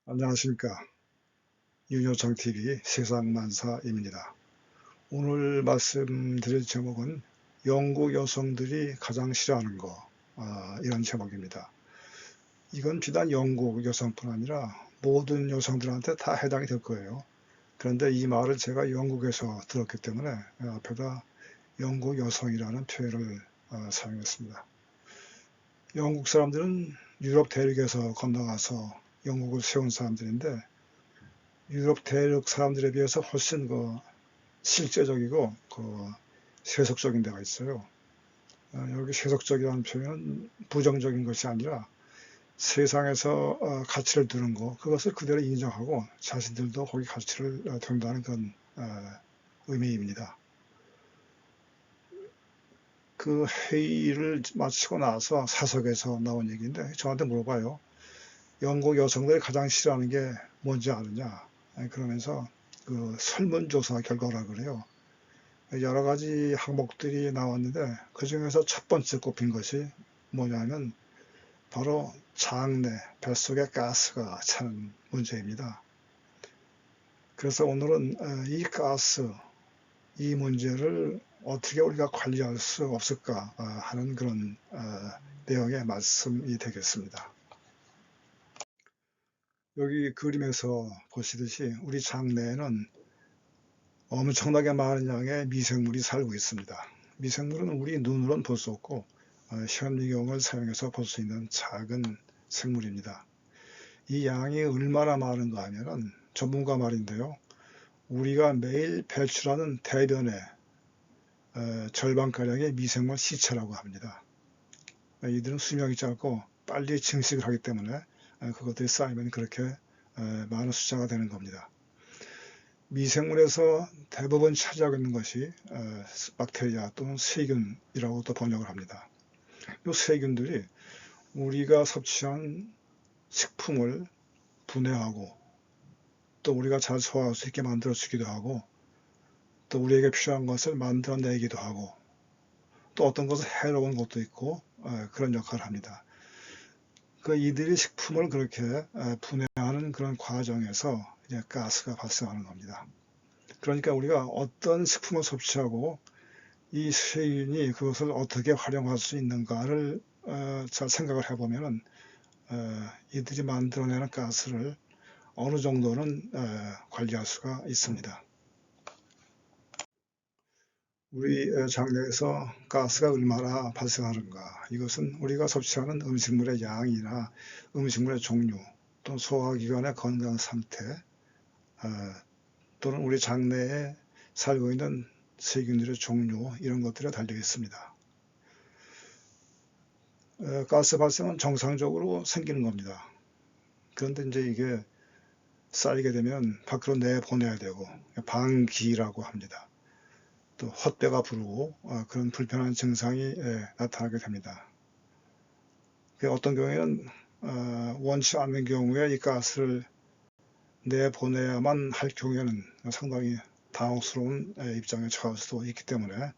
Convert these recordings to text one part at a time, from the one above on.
안녕하십니까. 윤여정TV 세상만사입니다. 오늘 말씀드릴 제목은 영국 여성들이 가장 싫어하는 거, 이런 제목입니다. 이건 비단 영국 여성뿐 아니라 모든 여성들한테 다 해당이 될 거예요. 그런데 이 말을 제가 영국에서 들었기 때문에 앞에다 영국 여성이라는 표현을 사용했습니다. 영국 사람들은 유럽 대륙에서 건너가서 영국을 세운 사람들인데 유럽 대륙 사람들에 비해서 훨씬 실제적이고 세속적인 데가 있어요. 여기 세속적이라는 표현은 부정적인 것이 아니라 세상에서 가치를 두는 것, 그것을 그대로 인정하고 자신들도 거기 가치를 둔다는 그런 의미입니다. 그 회의를 마치고 나서 사석에서 나온 얘기인데 저한테 물어봐요. 영국 여성들이 가장 싫어하는 게 뭔지 아느냐? 그러면서 그 설문조사 결과라 그래요. 여러 가지 항목들이 나왔는데 그 중에서 첫 번째 꼽힌 것이 뭐냐면 바로 장내, 뱃속에 가스가 차는 문제입니다. 그래서 오늘은 이 가스, 이 문제를 어떻게 우리가 관리할 수 없을까 하는 그런 내용의 말씀이 되겠습니다. 여기 그림에서 보시듯이 우리 장내에는 엄청나게 많은 양의 미생물이 살고 있습니다. 미생물은 우리 눈으로는 볼 수 없고 현미경을 사용해서 볼 수 있는 작은 생물입니다. 이 양이 얼마나 많은가 하면은 전문가 말인데요. 우리가 매일 배출하는 대변의 절반가량의 미생물 시체라고 합니다. 이들은 수명이 짧고 빨리 증식을 하기 때문에 그것들이 쌓이면 그렇게 많은 숫자가 되는 겁니다. 미생물에서 대부분 차지하고 있는 것이 박테리아 또는 세균이라고 또 번역을 합니다. 이 세균들이 우리가 섭취한 식품을 분해하고 또 우리가 잘 소화할 수 있게 만들어주기도 하고 또 우리에게 필요한 것을 만들어내기도 하고 또 어떤 것은 해로운 것도 있고 그런 역할을 합니다. 이들이 식품을 그렇게 분해하는 그런 과정에서 이제 가스가 발생하는 겁니다. 그러니까 우리가 어떤 식품을 섭취하고 이 세균이 그것을 어떻게 활용할 수 있는가를 잘 생각을 해보면 이들이 만들어내는 가스를 어느 정도는 관리할 수가 있습니다. 우리 장내에서 가스가 얼마나 발생하는가, 이것은 우리가 섭취하는 음식물의 양이나 음식물의 종류, 또 소화기관의 건강 상태, 또는 우리 장내에 살고 있는 세균들의 종류, 이런 것들에 달려 있습니다. 가스 발생은 정상적으로 생기는 겁니다. 그런데 이제 이게 쌓이게 되면 밖으로 내보내야 되고 방기라고 합니다. 또 헛배가 부르고 그런 불편한 증상이 나타나게 됩니다. 어떤 경우에는 원치 않는 경우에 이 가스를 내보내야만 할 경우에는 상당히 당혹스러운 입장에 처할 수도 있기 때문에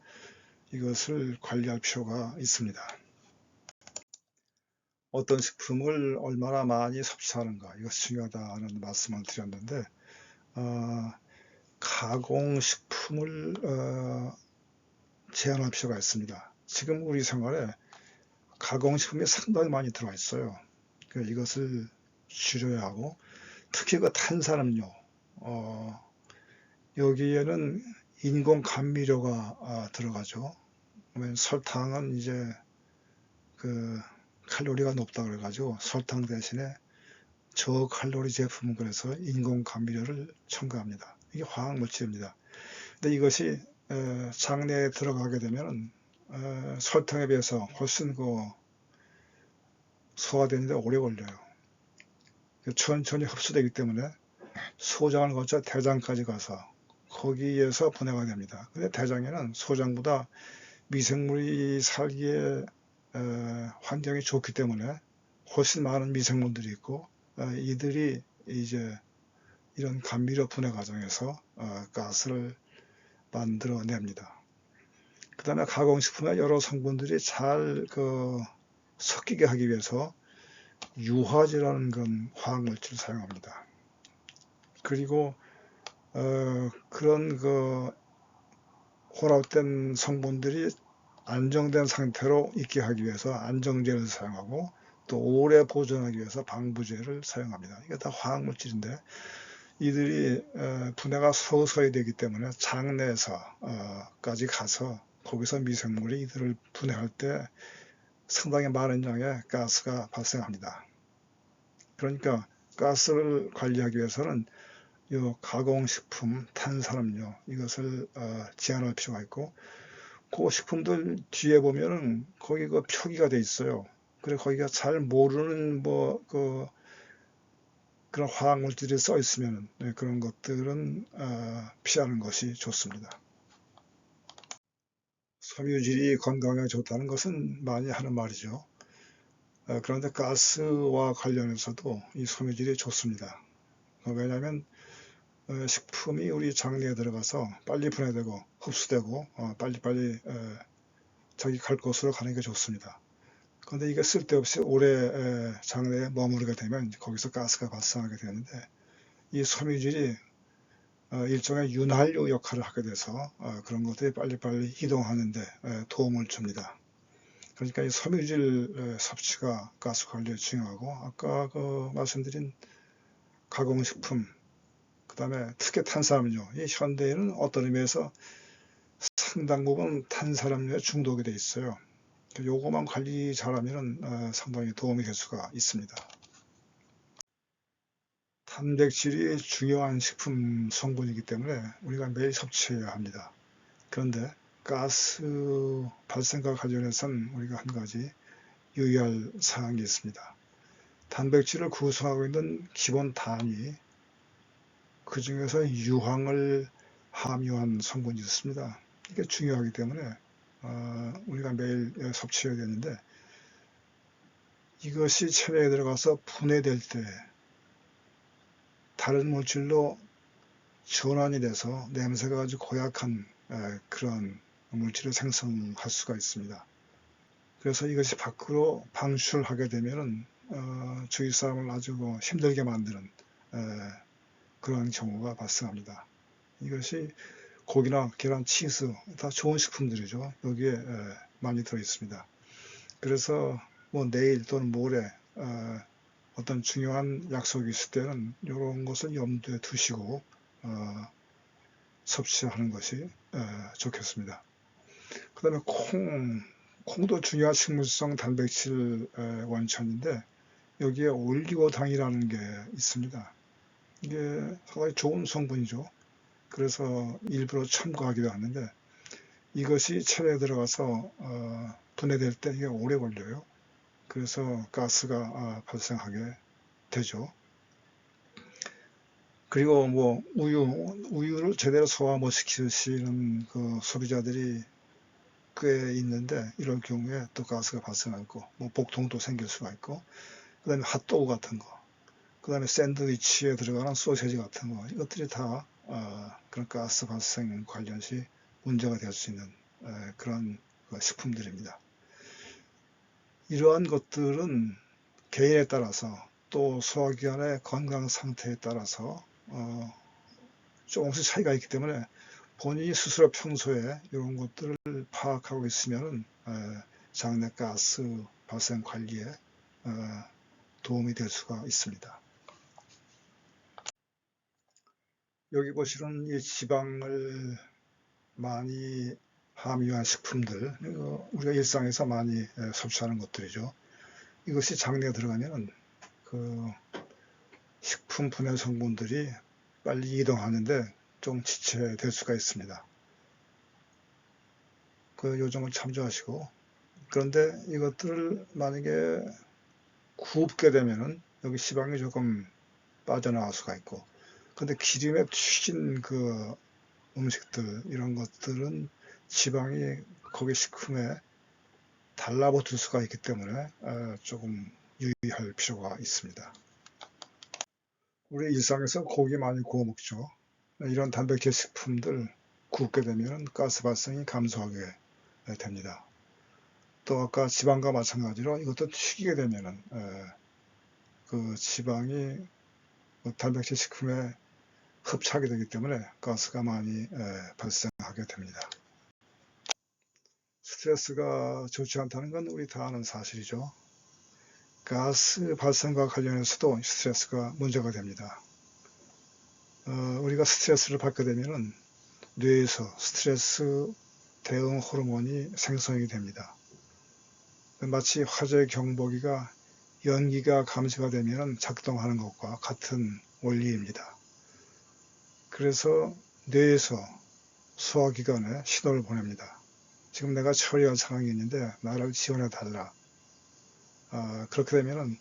이것을 관리할 필요가 있습니다. 어떤 식품을 얼마나 많이 섭취하는가, 이것이 중요하다는 말씀을 드렸는데 가공식품을 제한할 필요가 있습니다. 지금 우리 생활에 가공식품이 상당히 많이 들어와 있어요. 이것을 줄여야 하고 특히 탄산음료, 여기에는 인공 감미료가 들어가죠. 설탕은 이제 칼로리가 높다 그래가지고 설탕 대신에 저칼로리 제품은 그래서 인공 감미료를 첨가합니다. 이게 화학 물질입니다. 근데 이것이 장내에 들어가게 되면 설탕에 비해서 훨씬 소화되는데 오래 걸려요. 천천히 흡수되기 때문에 소장을 거쳐 대장까지 가서 거기에서 분해가 됩니다. 근데 대장에는 소장보다 미생물이 살기에 환경이 좋기 때문에 훨씬 많은 미생물들이 있고 이들이 이제 이런 감미료 분해 과정에서 가스를 만들어냅니다. 그 다음에 가공식품의 여러 성분들이 잘 섞이게 하기 위해서 유화제라는 건 화학물질을 사용합니다. 그리고 그런 혼합된 성분들이 안정된 상태로 있게 하기 위해서 안정제를 사용하고 또 오래 보존하기 위해서 방부제를 사용합니다. 이게 다 화학물질인데 이들이 분해가 서서히 되기 때문에 장내에서까지 가서 거기서 미생물이 이들을 분해할 때 상당히 많은 양의 가스가 발생합니다. 그러니까 가스를 관리하기 위해서는 이 가공식품, 탄산음료 이것을 제한할 필요가 있고 그 식품들 뒤에 보면은 거기 표기가 돼 있어요. 그래 거기가 잘 모르는 그런 화학물질이 써 있으면 그런 것들은 피하는 것이 좋습니다. 섬유질이 건강에 좋다는 것은 많이 하는 말이죠. 그런데 가스와 관련해서도 이 섬유질이 좋습니다. 왜냐하면 식품이 우리 장내에 들어가서 빨리 분해되고 흡수되고 빨리빨리 자기 갈 곳으로 가는 게 좋습니다. 그런데 이게 쓸데없이 오래 장내에 머무르게 되면 거기서 가스가 발생하게 되는데 이 섬유질이 일종의 윤활유 역할을 하게 돼서 그런 것들이 빨리빨리 이동하는데 도움을 줍니다. 그러니까 이 섬유질 섭취가 가스 관리에 중요하고 아까 말씀드린 가공식품 그 다음에 특히 탄산음료 이 현대인은 어떤 의미에서 상당 부분 탄산음료에 중독이 돼 있어요. 요거만 관리 잘하면 상당히 도움이 될 수가 있습니다. 단백질이 중요한 식품 성분이기 때문에 우리가 매일 섭취해야 합니다. 그런데 가스 발생과 관련해서는 우리가 한 가지 유의할 사항이 있습니다. 단백질을 구성하고 있는 기본 단위, 그 중에서 유황을 함유한 성분이 있습니다. 이게 중요하기 때문에 우리가 매일 섭취해야 되는데 이것이 체내에 들어가서 분해될 때 다른 물질로 전환이 돼서 냄새가 아주 고약한 그런 물질을 생성할 수가 있습니다. 그래서 이것이 밖으로 방출하게 되면 주위 사람을 아주 힘들게 만드는 그런 경우가 발생합니다. 이것이 고기나 계란, 치즈 다 좋은 식품들이죠. 여기에 많이 들어 있습니다. 그래서 내일 또는 모레 어떤 중요한 약속이 있을 때는 이런 것을 염두에 두시고 섭취하는 것이 좋겠습니다. 그 다음에 콩도 중요한 식물성 단백질 원천인데 여기에 올리고당이라는 게 있습니다. 이게 상당히 좋은 성분이죠. 그래서 일부러 첨가하기도 하는데 이것이 체내에 들어가서 분해될 때 이게 오래 걸려요. 그래서 가스가 발생하게 되죠. 그리고 우유를 제대로 소화 못 시키시는 소비자들이 꽤 있는데 이럴 경우에 또 가스가 발생하고 복통도 생길 수가 있고 그 다음에 핫도그 같은 거 그 다음에 샌드위치에 들어가는 소세지 같은 거 이것들이 다 그런 가스 발생 관련시 문제가 될 수 있는 그런 식품들입니다. 이러한 것들은 개인에 따라서 또 소화기관의 건강 상태에 따라서 조금씩 차이가 있기 때문에 본인이 스스로 평소에 이런 것들을 파악하고 있으면 장내 가스 발생 관리에 도움이 될 수가 있습니다. 여기 보시는 이 지방을 많이 함유한 식품들, 우리가 일상에서 많이 섭취하는 것들이죠. 이것이 장내에 들어가면 식품 분해 성분들이 빨리 이동하는데 좀 지체될 수가 있습니다. 그 요점을 참조하시고 그런데 이것들을 만약에 굽게 되면은 여기 지방이 조금 빠져나갈 수가 있고 근데 기름에 튀긴 음식들 이런 것들은 지방이 거기 식품에 달라붙을 수가 있기 때문에 조금 유의할 필요가 있습니다. 우리 일상에서 고기 많이 구워 먹죠. 이런 단백질 식품들 굽게 되면 가스 발생이 감소하게 됩니다. 또 아까 지방과 마찬가지로 이것도 튀기게 되면 그 지방이 단백질 식품에 흡착이 되기 때문에 가스가 많이 발생하게 됩니다. 스트레스가 좋지 않다는 건 우리 다 아는 사실이죠. 가스 발생과 관련해서도 스트레스가 문제가 됩니다. 우리가 스트레스를 받게 되면 뇌에서 스트레스 대응 호르몬이 생성이 됩니다. 마치 화재 경보기가 연기가 감지가 되면 작동하는 것과 같은 원리입니다. 그래서 뇌에서 소화기관에 신호를 보냅니다. 지금 내가 처리할 상황이 있는데 나를 지원해 달라. 그렇게 되면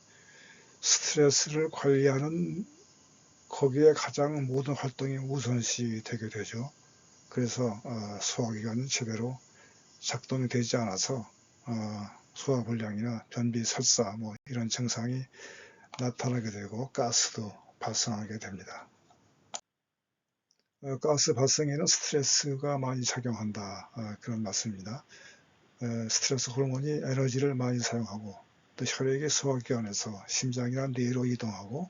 스트레스를 관리하는 거기에 가장 모든 활동이 우선시 되게 되죠. 그래서 소화기관이 제대로 작동이 되지 않아서 소화불량이나 변비, 설사 이런 증상이 나타나게 되고 가스도 발생하게 됩니다. 가스 발생에는 스트레스가 많이 작용한다, 그런 말씀입니다. 스트레스 호르몬이 에너지를 많이 사용하고 또 혈액이 소화기관에서 심장이나 뇌로 이동하고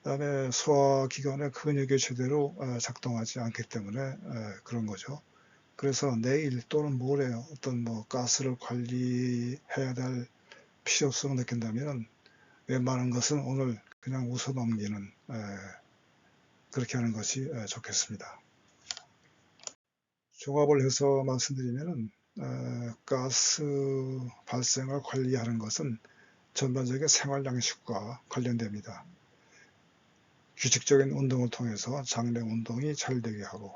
그다음에 소화기관의 근육이 제대로 작동하지 않기 때문에 그런 거죠. 그래서 내일 또는 모레 어떤 가스를 관리해야 될 필요성을 느낀다면 웬만한 것은 오늘 그냥 웃어 넘기는 그렇게 하는 것이 좋겠습니다. 종합을 해서 말씀드리면 가스 발생을 관리하는 것은 전반적인 생활 양식과 관련됩니다. 규칙적인 운동을 통해서 장내 운동이 잘 되게 하고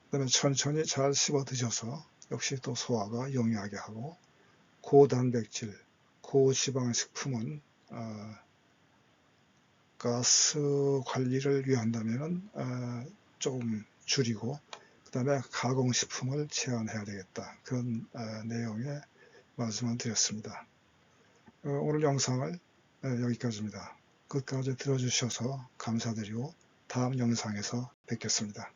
그다음에 천천히 잘 씹어 드셔서 역시 또 소화가 용이하게 하고 고단백질, 고지방 식품은 가스 관리를 위한다면 조금 줄이고 그 다음에 가공식품을 제한해야 되겠다. 그런 내용의 말씀을 드렸습니다. 오늘 영상을 여기까지입니다. 끝까지 들어주셔서 감사드리고 다음 영상에서 뵙겠습니다.